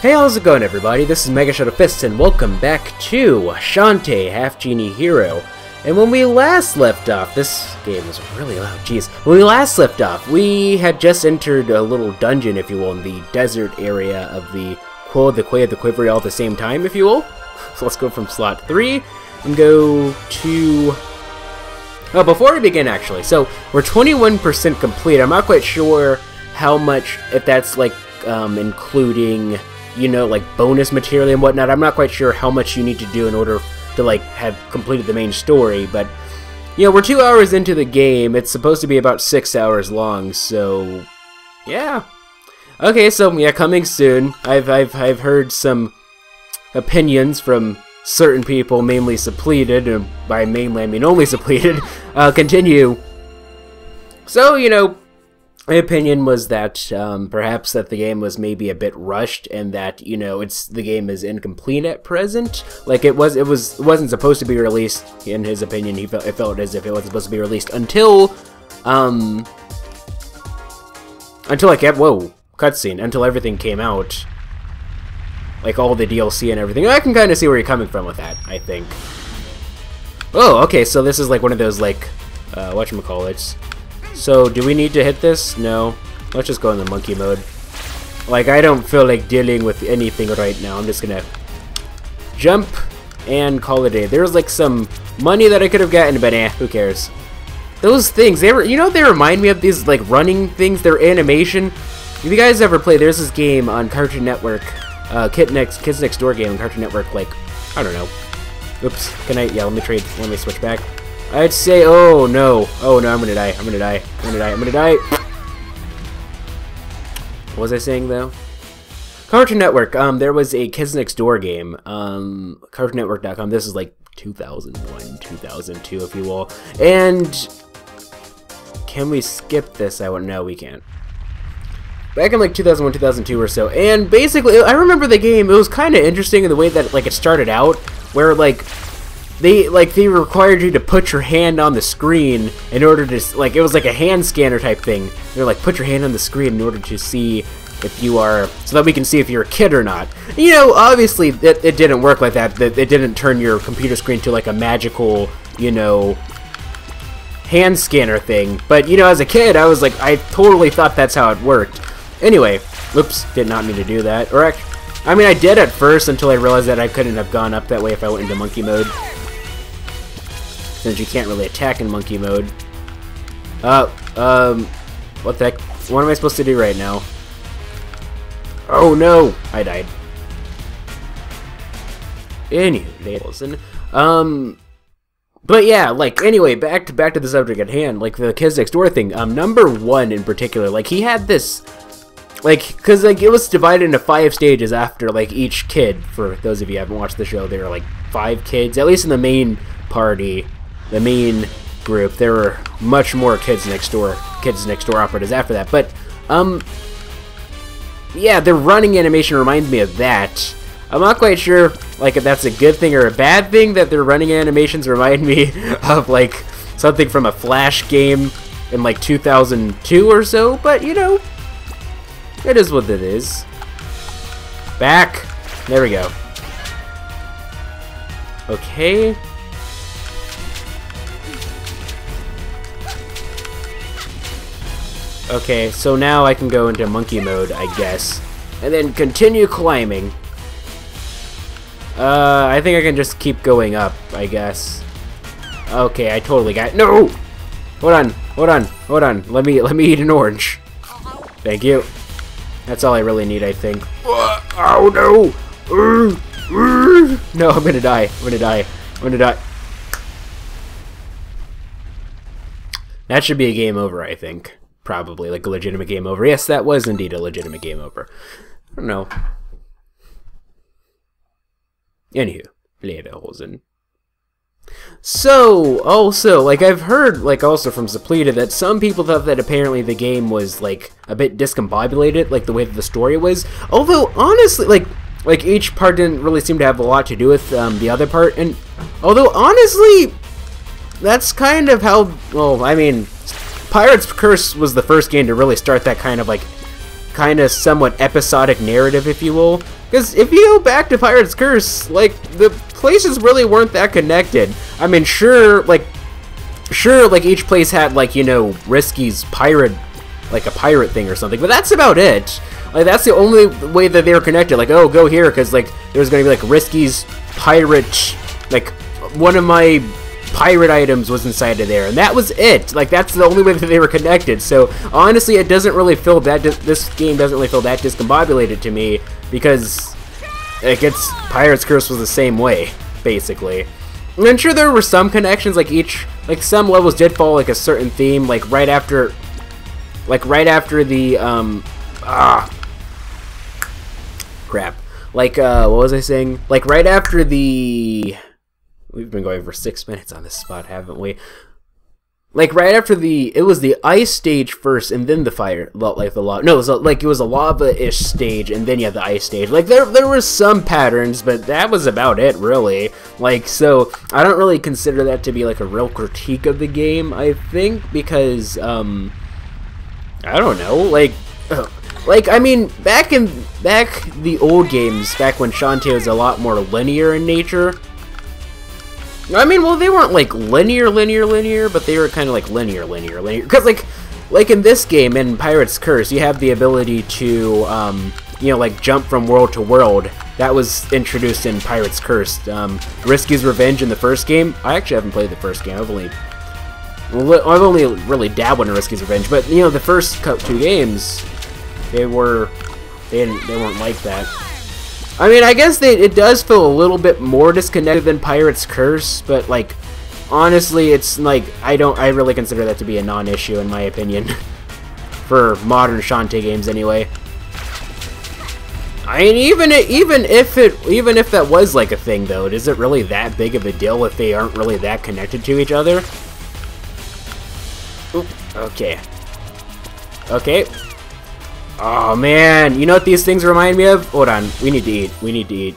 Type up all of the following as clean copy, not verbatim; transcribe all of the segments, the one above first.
Hey, how's it going, everybody? This is MegaShadowFist, and welcome back to Shantae, Half-Genie Hero. And when we last left off, this game is really loud, jeez. When we last left off, we had just entered a little dungeon, if you will, in the desert area of the Quo, the Quay, the Quivery all at the same time, if you will. So let's go from slot 3 and go to... Oh, before we begin, actually, so we're 21% complete. I'm not quite sure how much, if that's, like, including... you know, like bonus material and whatnot. I'm not quite sure how much you need to do in order to like have completed the main story, but you know, we're 2 hours into the game. It's supposed to be about 6 hours long, so yeah. Okay, so yeah, coming soon. I've heard some opinions from certain people, mainly Suppleted, and by mainly I mean only Suppleted. Continue. So you know, my opinion was that perhaps that the game was maybe a bit rushed, and that you know the game is incomplete at present. Like it wasn't supposed to be released. In his opinion, it felt as if it wasn't supposed to be released until like cutscene, until everything came out, like all the DLC and everything. I can kind of see where you're coming from with that, I think. Oh, okay, so this is like one of those like whatchamacallits. So, do we need to hit this? No. Let's just go in the monkey mode. Like, I don't feel like dealing with anything right now. I'm just gonna jump and call it a day. There's like some money that I could have gotten, but who cares? Those things, they remind me of these like running things. They're animation. If you guys ever play, there's this game on Cartoon Network, Kids Next Door game on Cartoon Network, like, I don't know. Oops, yeah, let me switch back. I'd say, oh no, I'm gonna die, I'm gonna die. What was I saying though? Cartoon Network, there was a Kids Next Door game, cartoonnetwork.com, this is like 2001, 2002 if you will, and can we skip this? No, we can't. Back in like 2001, 2002 or so, and basically, I remember the game, it was kind of interesting in the way that like it started out, where like, they required you to put your hand on the screen in order to, like, it was like a hand scanner type thing. They're like, put your hand on the screen in order to see if you are, so that we can see if you're a kid or not. You know, obviously, it didn't work like that. It didn't turn your computer screen to like a magical, you know, hand scanner thing. But, you know, as a kid, I was like, I totally thought that's how it worked. Anyway, whoops, did not mean to do that. Or actually, I mean, I did at first until I realized that I couldn't have gone up that way if I went into monkey mode. Since you can't really attack in monkey mode. What the heck? What am I supposed to do right now? Oh no! I died. Anyway, listen. But yeah, like, anyway, back to the subject at hand, like, the Kids Next Door thing, number 1 in particular, like, he had this, like, because, like, it was divided into 5 stages after, like, each kid. For those of you who haven't watched the show, there were, like, 5 kids, at least in the main party. The main group, there were much more Kids Next Door operatives after that, but, yeah, the running animation reminds me of that. I'm not quite sure, like, if that's a good thing or a bad thing that their running animations remind me of, like, something from a Flash game in, like, 2002 or so, but, you know, it is what it is. Back! There we go. Okay. Okay, so now I can go into monkey mode, I guess, and then continue climbing. I think I can just keep going up, I guess. Okay, I totally got it. No! Hold on. Let me eat an orange. Thank you. That's all I really need, I think. Oh no! No, I'm gonna die. That should be a game over, I think. Probably, like a legitimate game over. Yes, that was indeed a legitimate game over. I don't know. Anywho, Lederhosen. So, also, like, I've heard, like, also from Suppleted that some people thought that apparently the game was, like, a bit discombobulated, like, the way that the story was. Although, honestly, like each part didn't really seem to have a lot to do with the other part. And, although, honestly, that's kind of how, well, I mean... Pirate's Curse was the first game to really start that kind of, like, kind of somewhat episodic narrative, if you will. Because if you go back to Pirate's Curse, like, the places really weren't that connected. I mean, sure, like, each place had, like, you know, Risky's pirate, like, a pirate thing or something, but that's about it. Like, that's the only way that they were connected. Like, oh, go here, because, like, there was going to be, like, Risky's pirate, like, one of my pirate items was inside of there, and that was it. Like, that's the only way that they were connected. So honestly, it doesn't really feel that this game doesn't really feel that discombobulated to me, because Pirate's Curse was the same way, basically. And I'm sure there were some connections, like some levels did follow like a certain theme, like right after the crap. Like what was I saying? Like right after the we've been going for 6 minutes on this spot, haven't we? Like right after it was the ice stage first, and then the fire, like the lava. No, it was a lava-ish stage, and then you have the ice stage. Like there were some patterns, but that was about it, really. Like, so I don't really consider that to be like a real critique of the game. I think because I don't know, like I mean, back the old games, back when Shantae was a lot more linear in nature. I mean, well, they weren't like linear, but they were kind of like linear. Because like in this game, in Pirate's Curse, you have the ability to, you know, like jump from world to world. That was introduced in Pirate's Curse. Risky's Revenge in the first game. I actually haven't played the first game. I've only really dabbled in Risky's Revenge. But you know, the first 2 games, they weren't like that. I mean, I guess it does feel a little bit more disconnected than Pirate's Curse, but like, honestly, it's like I really consider that to be a non-issue in my opinion, for modern Shantae games anyway. I mean, even if that was like a thing though, is it really that big of a deal if they aren't really that connected to each other? Oop, okay. Oh man, you know what these things remind me of? Hold on, we need to eat.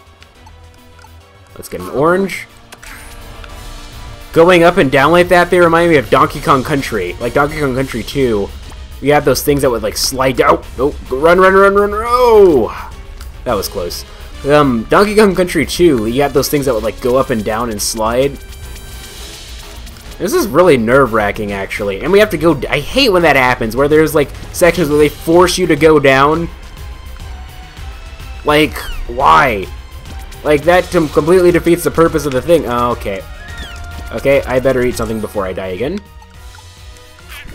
Let's get an orange. Going up and down like that, they remind me of Donkey Kong Country. Like Donkey Kong Country 2. You have those things that would like slide down. Oh, run. Oh! That was close. Donkey Kong Country 2, you have those things that would like go up and down and slide. This is really nerve-wracking, actually. And we have to go... I hate when that happens, where there's, like, sections where they force you to go down. Like, why? Like, that completely defeats the purpose of the thing. Oh, okay. Okay, I better eat something before I die again.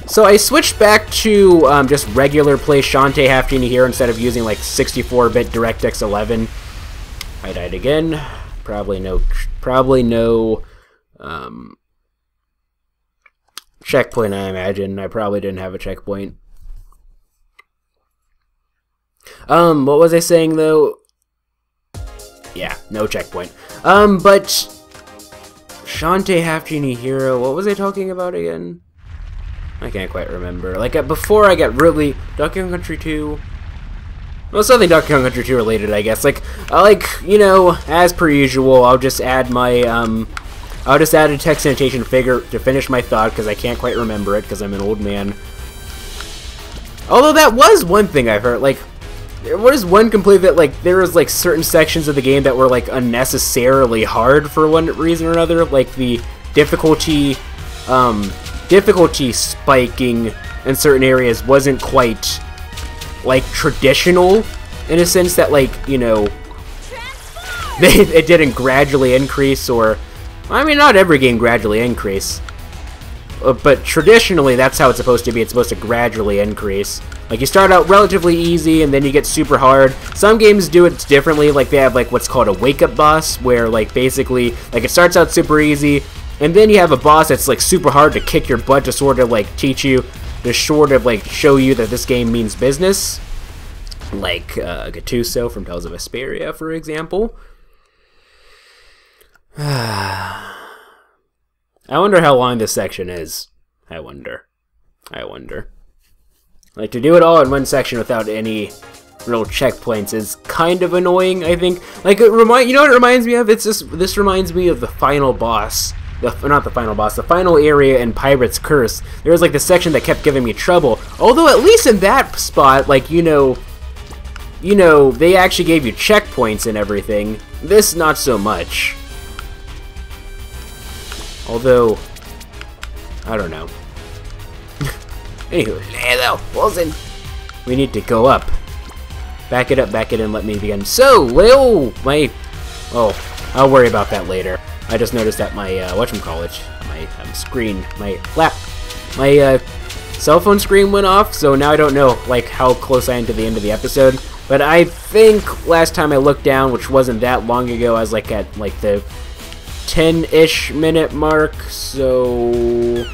So I switched back to just regular play Shantae Half-Genie Hero instead of using, like, 64-bit DirectX 11. I died again. Probably no... checkpoint, I imagine. I probably didn't have a checkpoint. What was I saying, though? Yeah, no checkpoint. But Shantae Half-Genie Hero, what was I talking about again? I can't quite remember. Like, before I got really... Donkey Kong Country 2... Well, something Donkey Kong Country 2 related, I guess. Like, you know, as per usual, I'll just add my, I'll just add a text annotation figure to finish my thought, because I can't quite remember it, because I'm an old man. Although that was one thing I've heard, like, there was one complaint that, like, there was, like, certain sections of the game that were, like, unnecessarily hard for one reason or another, like the difficulty spiking in certain areas wasn't quite, like, traditional, in a sense that, like, you know, it didn't gradually increase, or... I mean, not every game gradually increase, but traditionally that's how it's supposed to be. It's supposed to gradually increase. Like, you start out relatively easy, and then you get super hard. Some games do it differently, like they have like what's called a wake-up boss, where like basically, like it starts out super easy, and then you have a boss that's like super hard to kick your butt to sort of like teach you, to sort of like show you that this game means business. Like Gattuso from Tales of Vesperia, for example. I wonder how long this section is. I wonder. Like, to do it all in one section without any real checkpoints is kind of annoying, I think. Like, you know what it reminds me of? This reminds me of the final boss. Not the final boss, the final area in Pirate's Curse. There was, like, the section that kept giving me trouble. Although, at least in that spot, like, you know, you know, they actually gave you checkpoints and everything. This, not so much. Although, I don't know. Anywho, Wilson, we need to go up. Back it up, back it in, let me begin. So, Lil, oh, I'll worry about that later. I just noticed that my, whatchamacallit, my screen, my cell phone screen went off, so now I don't know, like, how close I am to the end of the episode. But I think last time I looked down, which wasn't that long ago, I was, like, at, like, the 10-ish minute mark, so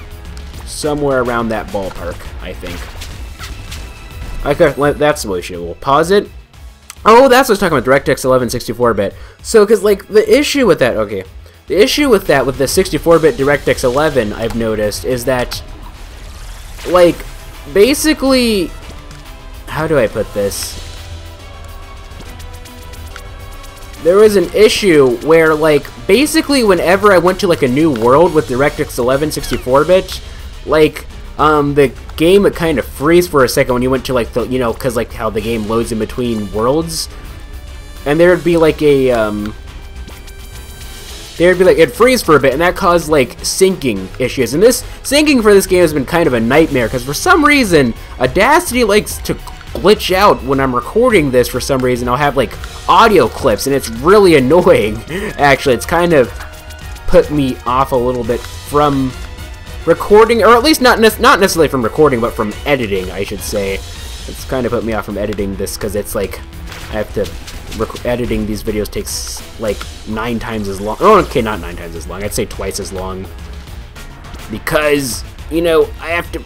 somewhere around that ballpark, I think. Okay, that's the issue. We'll pause it. Oh, that's what I was talking about, DirectX 11 64-bit. So, because, like, the issue with that, okay, the issue with that, with the 64-bit DirectX 11, I've noticed, is that, like, basically, how do I put this? There was an issue where, like, basically whenever I went to, like, a new world with DirectX 11 64-bit, like, the game would kind of freeze for a second when you went to, like, the, you know, because, like, how the game loads in between worlds. And there'd be, like, it'd freeze for a bit, and that caused, like, syncing issues. And this, syncing for this game has been kind of a nightmare, because for some reason, Audacity likes to glitch out when I'm recording this for some reason. I'll have, like, audio clips, and it's really annoying. Actually, it's kind of put me off a little bit from recording, or at least not necessarily from recording, but from editing, I should say. It's kind of put me off from editing this, because it's like, I have to, editing these videos takes like 9 times as long. Oh, okay, not 9 times as long, I'd say twice as long. Because, you know, I have to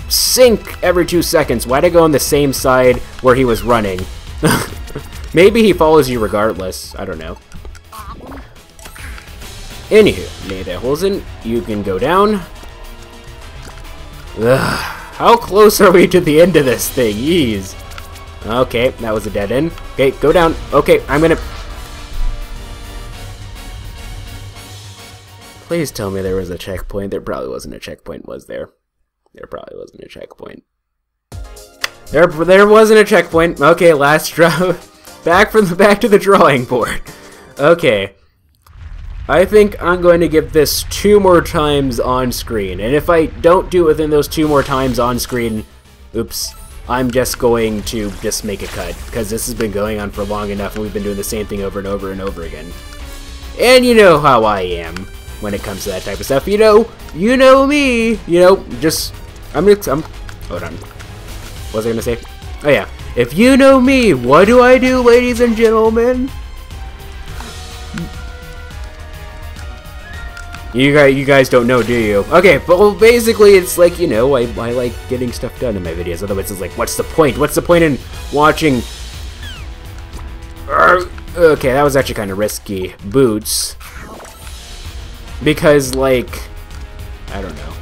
sync every 2 seconds. Why'd I go on the same side where he was running? Maybe he follows you regardless, I don't know. Anywho, Lederhosen, you can go down. Ugh, how close are we to the end of this thing? Yeez. Okay, that was a dead end. Okay, go down. Okay, I'm gonna... Please tell me there was a checkpoint. There probably wasn't a checkpoint, was there? There probably wasn't a checkpoint. There wasn't a checkpoint. Okay, last draw. Back to the drawing board. Okay. I think I'm going to give this 2 more times on screen. And if I don't do it within those 2 more times on screen, oops, I'm just going to just make a cut, because this has been going on for long enough, and we've been doing the same thing over and over and over again. And you know how I am when it comes to that type of stuff. You know me. You know, just hold on. What was I gonna say? Oh yeah. If you know me, what do I do, ladies and gentlemen? You guys don't know, do you? Okay, but well, basically it's like, you know, I like getting stuff done in my videos. Otherwise it's like, what's the point? What's the point in watching... Okay, that was actually kind of risky. Boots. Because, like... I don't know.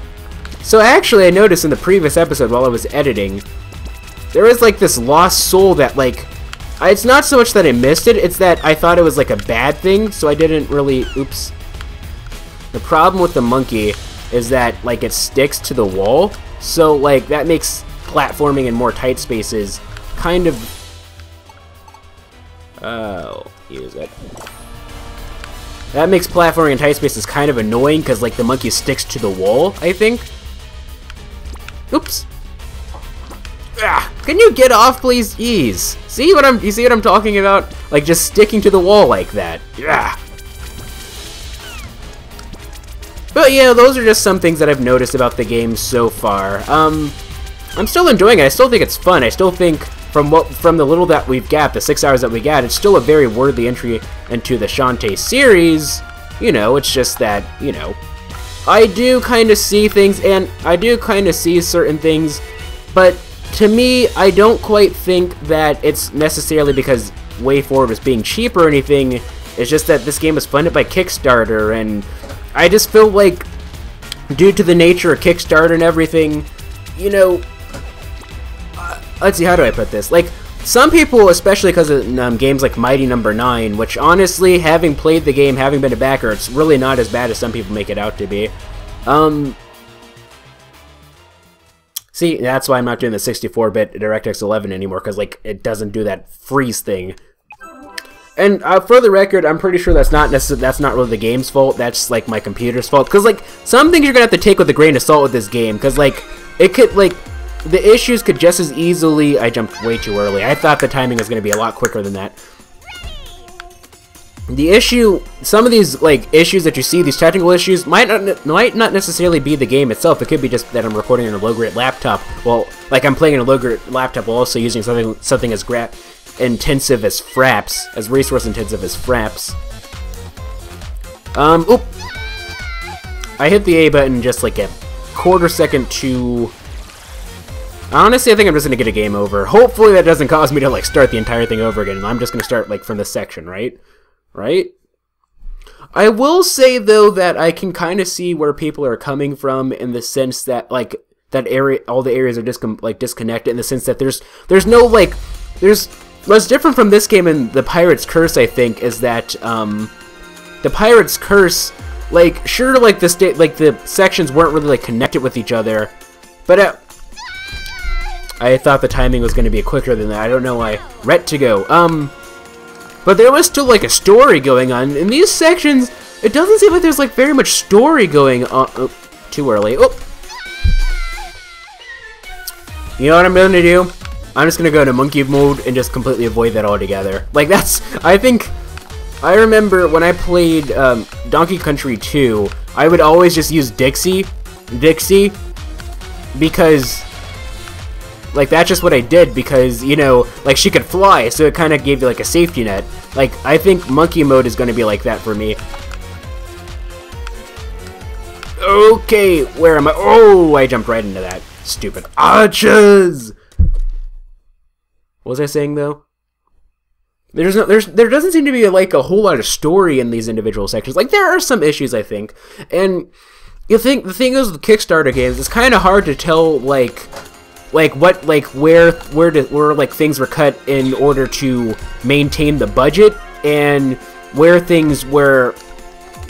So actually I noticed in the previous episode while I was editing, there was like this lost soul that, like... It's not so much that I missed it, it's that I thought it was like a bad thing, so I didn't really... Oops. The problem with the monkey is that, like, it sticks to the wall, so, like, that makes platforming in more tight spaces kind of... Oh, use it. That makes platforming in tight spaces kind of annoying, because, like, the monkey sticks to the wall, I think. Oops. Ah, can you get off, please? Jeez. You see what I'm talking about? Like, just sticking to the wall like that. Ah. But yeah, those are just some things that I've noticed about the game so far. I'm still enjoying it. I still think it's fun. I still think from the little that we've got, the 6 hours that we got, it's still a very worthy entry into the Shantae series. You know, it's just that, you know, I do kind of see things, and I do kind of see certain things, but to me, I don't quite think that it's necessarily because WayForward was being cheap or anything. It's just that this game was funded by Kickstarter, and I just feel like, due to the nature of Kickstarter and everything, you know, let's see, how do I put this? Like, some people, especially because of games like Mighty Number 9, which honestly, having played the game, having been a backer, it's really not as bad as some people make it out to be. See, that's why I'm not doing the 64-bit DirectX 11 anymore, because, like, it doesn't do that freeze thing. And for the record, I'm pretty sure that's not really the game's fault. That's, like, my computer's fault. Because, like, some things you're gonna have to take with a grain of salt with this game. Because, like, it could, like, the issues could just as easily... I jumped way too early. I thought the timing was gonna be a lot quicker than that. The issue, some of these, like, issues that you see, these technical issues, might not necessarily be the game itself. It could be just that I'm recording on a low-grade laptop. Well, like, I'm playing on a low-grade laptop while also using something as intensive as Fraps, as resource-intensive as Fraps. Oop! I hit the A button just, like, a quarter second too... Honestly, I think I'm just gonna get a game over. Hopefully that doesn't cause me to, like, start the entire thing over again. I'm just gonna start, like, from this section, right? Right? I will say, though, that I can kind of see where people are coming from in the sense that, like, that area, all the areas are disconnected in the sense that there's no, like, what's different from this game and the Pirate's Curse, I think, is that, the Pirate's Curse, like, sure, like, the sections weren't really, like, connected with each other, but, I thought the timing was going to be quicker than that. I don't know why. Ret to go. But there was still, like, a story going on. In these sections, it doesn't seem like there's, like, very much story going on. Oh, too early. Oh! You know what I'm going to do? I'm just going to go into monkey mode and just completely avoid that altogether. Like, that's... I remember when I played Donkey Country 2, I would always just use Dixie, because... Like, that's just what I did because, you know, like, she could fly, so it kind of gave you, like, a safety net. Like, I think monkey mode is going to be like that for me. Okay, where am I? Oh, I jumped right into that. Stupid arches! What was I saying, though? There doesn't seem to be, like, a whole lot of story in these individual sections. Like, there are some issues, I think. And the thing is with Kickstarter games, it's kind of hard to tell, where things were cut in order to maintain the budget, and where things were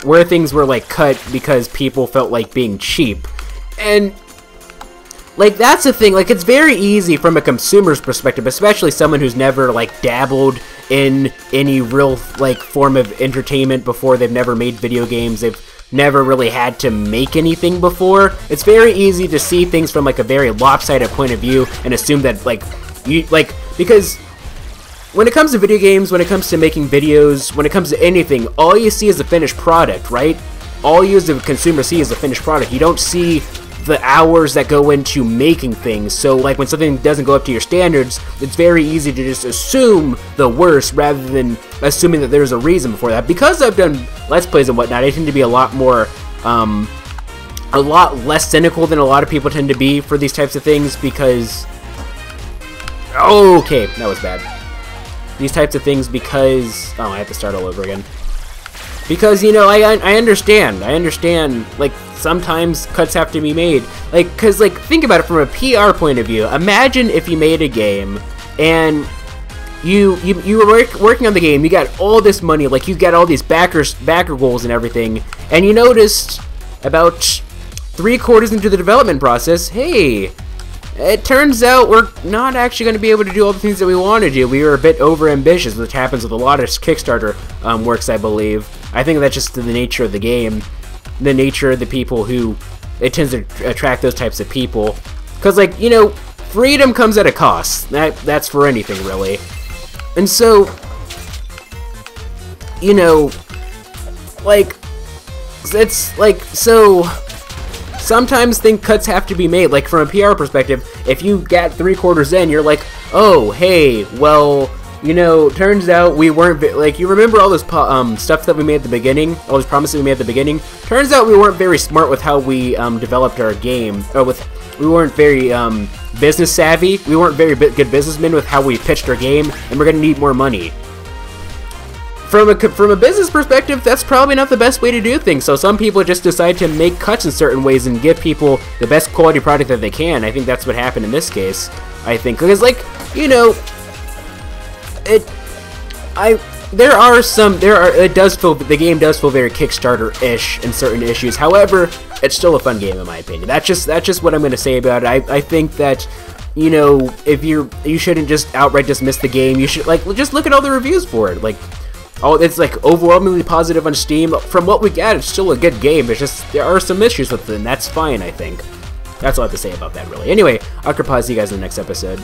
like cut because people felt like being cheap. And like, that's the thing, like, it's very easy from a consumer's perspective, especially someone who's never, like, dabbled in any real, like, form of entertainment before. They've never made video games, they've never really had to make anything before. It's very easy to see things from, like, a very lopsided point of view and assume that, like, because when it comes to video games, when it comes to making videos, when it comes to anything, all you see is the finished product, right? All you as a consumer see is the finished product. You don't see the hours that go into making things. So, like, when something doesn't go up to your standards, it's very easy to just assume the worst rather than assuming that there's a reason for that. Because I've done Let's Plays and whatnot, I tend to be a lot less cynical than a lot of people tend to be for these types of things, because... Okay, that was bad. These types of things because... Oh, I have to start all over again. Because, you know, I understand, like, sometimes cuts have to be made. Like, because, like, think about it from a PR point of view. Imagine if you made a game, and you were working on the game, you got all this money, like, you got all these backer goals and everything, and you noticed about 3/4 into the development process, hey, it turns out we're not actually going to be able to do all the things that we want to do. We were a bit over-ambitious, which happens with a lot of Kickstarter works, I believe. I think that's just the nature of the game, the nature of the people who... It tends to attract those types of people. Because, like, you know, freedom comes at a cost. That's for anything, really. And so, you know, like, it's, like, so... Sometimes cuts have to be made. Like, from a PR perspective, if you get 3/4 in, you're like, oh, hey, well, you know, turns out we weren't, like, you remember all this stuff that we made at the beginning? All those promises we made at the beginning? Turns out we weren't very smart with how we developed our game. We weren't very business savvy. We weren't very good businessmen with how we pitched our game, and we're going to need more money. From a business perspective, that's probably not the best way to do things, so some people just decide to make cuts in certain ways and give people the best quality product that they can. I think that's what happened in this case, I think, because, like, you know, the game does feel very Kickstarter-ish in certain issues. However, it's still a fun game in my opinion. That's just what I'm going to say about it. I think that, you know, if you shouldn't just outright dismiss the game. You should, like, just look at all the reviews for it. Like, oh, it's like overwhelmingly positive on Steam. From what we got, it's still a good game. It's just there are some issues with it, and that's fine, I think. That's all I have to say about that, really. Anyway, I'll see you guys in the next episode.